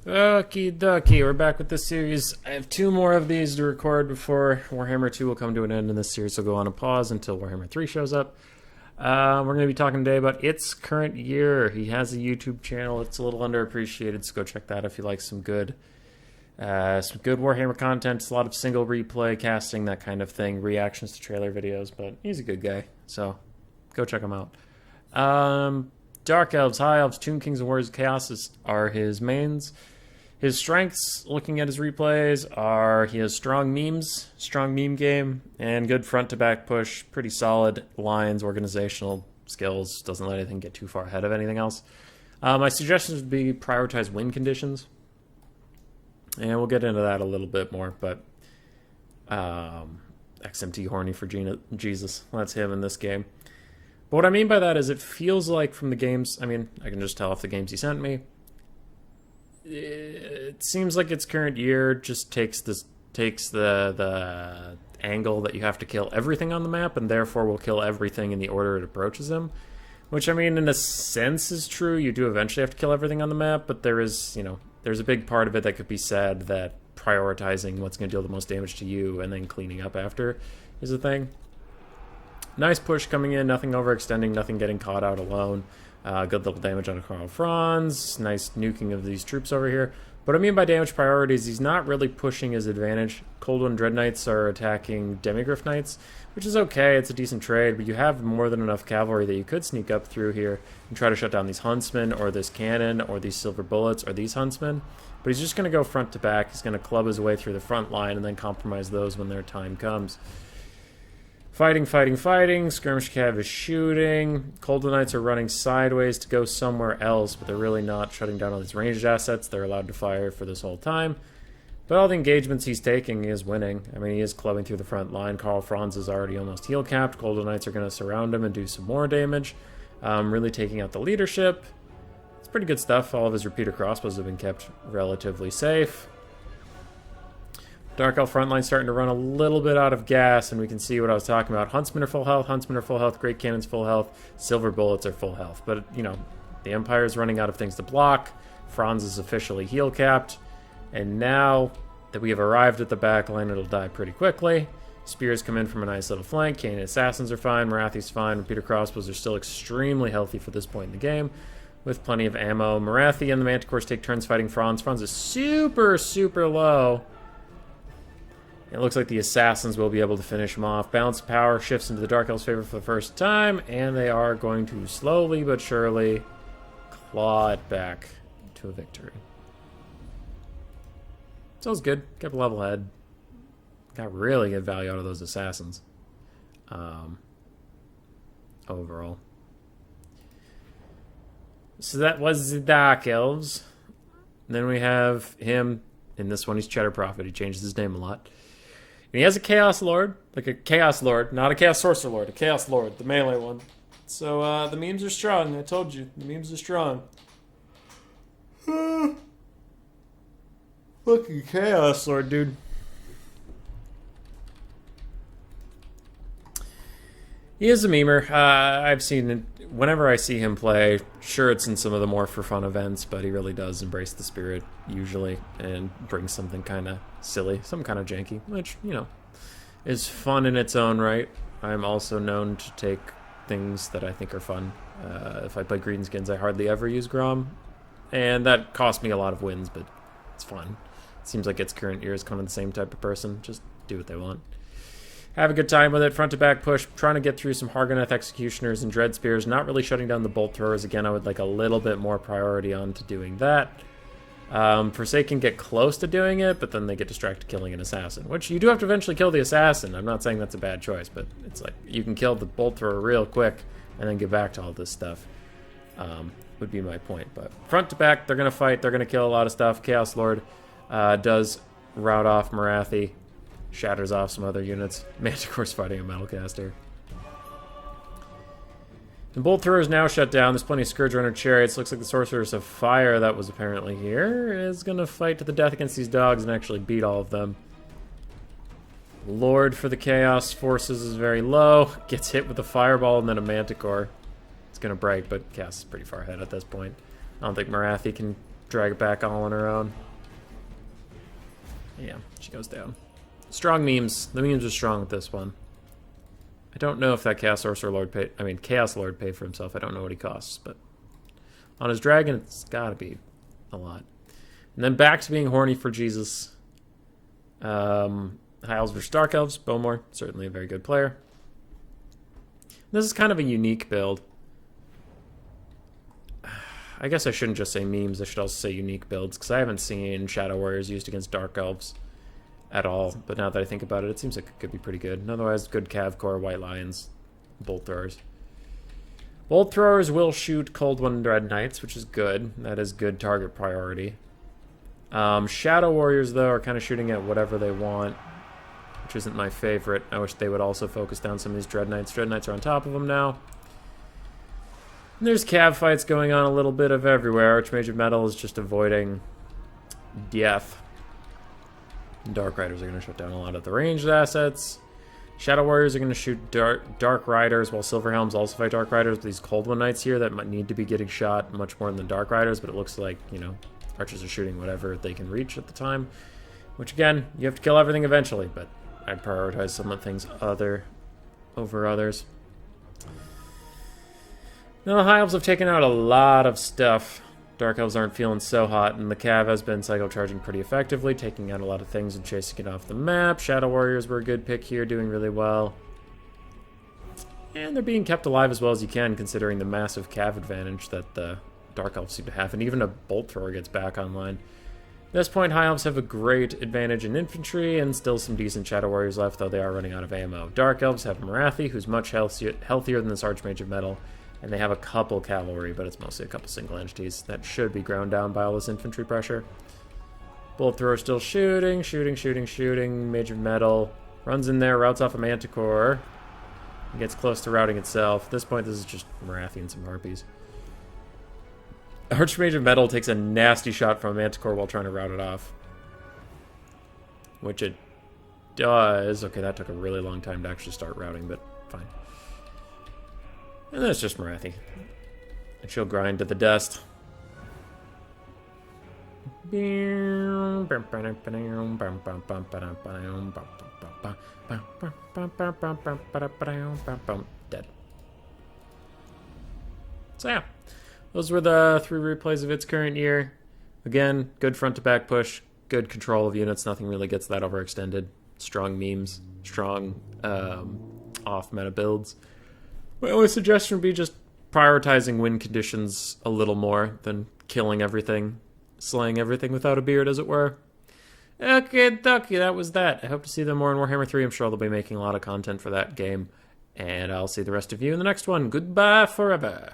Okie dokie, we're back with this series. I have two more of these to record before Warhammer 2 will come to an end, and this series will go on a pause until Warhammer 3 shows up. We're going to be talking today about It's Current Year. He has a YouTube channel. It's a little underappreciated, so go check that if you like some good Warhammer content. It's a lot of single replay, casting, that kind of thing, reactions to trailer videos, but he's a good guy, so go check him out. Dark Elves, High Elves, Tomb Kings, and Warriors of Chaos are his mains. His strengths, looking at his replays, are he has strong memes, strong meme game, and good front-to-back push, pretty solid lines, organizational skills, doesn't let anything get too far ahead of anything else. My suggestions would be prioritize win conditions, and we'll get into that a little bit more, but XMT horny for Jesus, that's him in this game. But what I mean by that is it feels like from the games, I mean, I can just tell off the games he sent me, it seems like It's Current Year just takes the angle that you have to kill everything on the map, and therefore will kill everything in the order it approaches him. Which, I mean, in a sense is true. You do eventually have to kill everything on the map, but there is, there's a big part of it that could be said that prioritizing what's going to deal the most damage to you and then cleaning up after is a thing. Nice push coming in, nothing overextending, nothing getting caught out alone. Good little damage on Karl Franz. Nice nuking of these troops over here. What I mean by damage priorities, he's not really pushing his advantage. Cold One Dread Knights are attacking Demigryph Knights, which is okay, it's a decent trade, but you have more than enough cavalry that you could sneak up through here and try to shut down these Huntsmen, or this cannon, or these Silver Bullets, or these Huntsmen. But he's just going to go front to back, he's going to club his way through the front line and then compromise those when their time comes. Fighting. Skirmish Cav is shooting. Cold Knights are running sideways to go somewhere else, but they're really not shutting down all these ranged assets. They're allowed to fire for this whole time. But all the engagements he's taking, he is winning. I mean, he is clubbing through the front line. Karl Franz is already almost heal capped. Cold Knights are going to surround him and do some more damage. Really taking out the leadership. It's pretty good stuff. All of his repeater crossbows have been kept relatively safe. Dark Elf frontline starting to run a little bit out of gas, and we can see what I was talking about. Huntsmen are full health, Great Cannon's full health, Silver Bullets are full health. But, the Empire is running out of things to block. Franz is officially heal capped. And now that we have arrived at the back line, it'll die pretty quickly. Spears come in from a nice little flank. Cannon Assassins are fine, Marathi's fine, Repeater Crossbows are still extremely healthy for this point in the game, with plenty of ammo. Marathi and the Manticores take turns fighting Franz. Franz is super, super low. It looks like the Assassins will be able to finish him off. Balance of power shifts into the Dark Elves' favor for the first time, and they are going to slowly but surely claw it back to a victory. So it's good. Kept a level head. Got really good value out of those Assassins. Overall. So that was the Dark Elves. Then we have him. In this one, he's Cheddar Prophet. He changes his name a lot. And he has a Chaos Lord, like a Chaos Lord, not a Chaos Sorcerer Lord, a Chaos Lord, the melee one. So the memes are strong, I told you, the memes are strong. Fucking Chaos Lord, dude. He is a memer. I've seen it, whenever I see him play, sure it's in some of the more for fun events, but he really does embrace the spirit, usually, and brings something kind of silly, some kind of janky, which, is fun in its own right. I'm also known to take things that I think are fun. If I play Greenskins, I hardly ever use Grom, and that cost me a lot of wins, but it's fun. It seems like It's Current Year is kind of the same type of person, just do what they want. Have a good time with it. Front to back push. Trying to get through some Hargoneth Executioners and Dread Spears. Not really shutting down the Bolt Throwers. Again, I would like a little bit more priority on to doing that. Forsaken get close to doing it, but then they get distracted killing an Assassin. Which you do have to eventually kill the Assassin. I'm not saying that's a bad choice, but it's like you can kill the Bolt Thrower real quick and then get back to all this stuff. Would be my point. But front to back, they're going to fight. They're going to kill a lot of stuff. Chaos Lord does rout off Marathi. Shatters off some other units. Manticore's fighting a Metalcaster. The Bolt Thrower is now shut down. There's plenty of Scourge Runner Chariots. Looks like the Sorcerers of Fire that was apparently here is going to fight to the death against these dogs and actually beat all of them. Lord for the Chaos Forces is very low. Gets hit with a Fireball and then a Manticore. It's going to break, but Chaos is pretty far ahead at this point. I don't think Marathi can drag it back all on her own. Yeah, she goes down. Strong memes. The memes are strong with this one. I don't know if that Chaos Sorcerer Lord paid... I mean, Chaos Lord paid for himself. I don't know what he costs, but... On his dragon, it's gotta be a lot. And then back to being horny for Jesus. High Elves versus Dark Elves. Beaumore, certainly a very good player. This is kind of a unique build. I guess I shouldn't just say memes, I should also say unique builds, because I haven't seen Shadow Warriors used against Dark Elves at all. But now that I think about it, it seems like it could be pretty good. And otherwise, good Cav Core, White Lions, Bolt Throwers. Bolt Throwers will shoot Cold One Dread Knights, which is good. That is good target priority. Shadow Warriors, though, are kind of shooting at whatever they want, which isn't my favorite. I wish they would also focus down some of these Dread Knights. Dread Knights are on top of them now. And there's Cav fights going on a little bit of everywhere. Archmage of Metal is just avoiding death. Dark Riders are going to shut down a lot of the ranged assets. Shadow Warriors are going to shoot Dark Riders, while Silver Helms also fight Dark Riders. But these Cold One Knights here that might need to be getting shot much more than Dark Riders, but it looks like, you know, Archers are shooting whatever they can reach at the time. Which, again, you have to kill everything eventually, but I'd prioritize some of the things over others. Now, the High Elves have taken out a lot of stuff. Dark Elves aren't feeling so hot, and the Cav has been psycho-charging pretty effectively, taking out a lot of things and chasing it off the map. Shadow Warriors were a good pick here, doing really well. And they're being kept alive as well as you can, considering the massive Cav advantage that the Dark Elves seem to have, and even a Bolt Thrower gets back online. At this point, High Elves have a great advantage in infantry, and still some decent Shadow Warriors left, though they are running out of ammo. Dark Elves have Marathi, who's much healthier than this Archmage of Metal, and they have a couple cavalry, but it's mostly a couple single entities that should be ground down by all this infantry pressure. Bolt Thrower still shooting. Mage of Metal runs in there, routes off a Manticore, and gets close to routing itself. At this point, this is just Marathi and some Harpies. Archmage of Metal takes a nasty shot from a Manticore while trying to route it off. Which it does. Okay, that took a really long time to actually start routing, but fine. And then it's just Marathi. And she'll grind to the dust. Dead. So yeah. Those were the 3 replays of Its Current Year. Again, good front to back push, good control of units, nothing really gets that overextended. Strong memes, strong off meta builds. My only suggestion would be just prioritizing win conditions a little more than killing everything, slaying everything without a beard, as it were. Okay, dokie, that was that. I hope to see them more in Warhammer 3. I'm sure they'll be making a lot of content for that game. And I'll see the rest of you in the next one. Goodbye forever.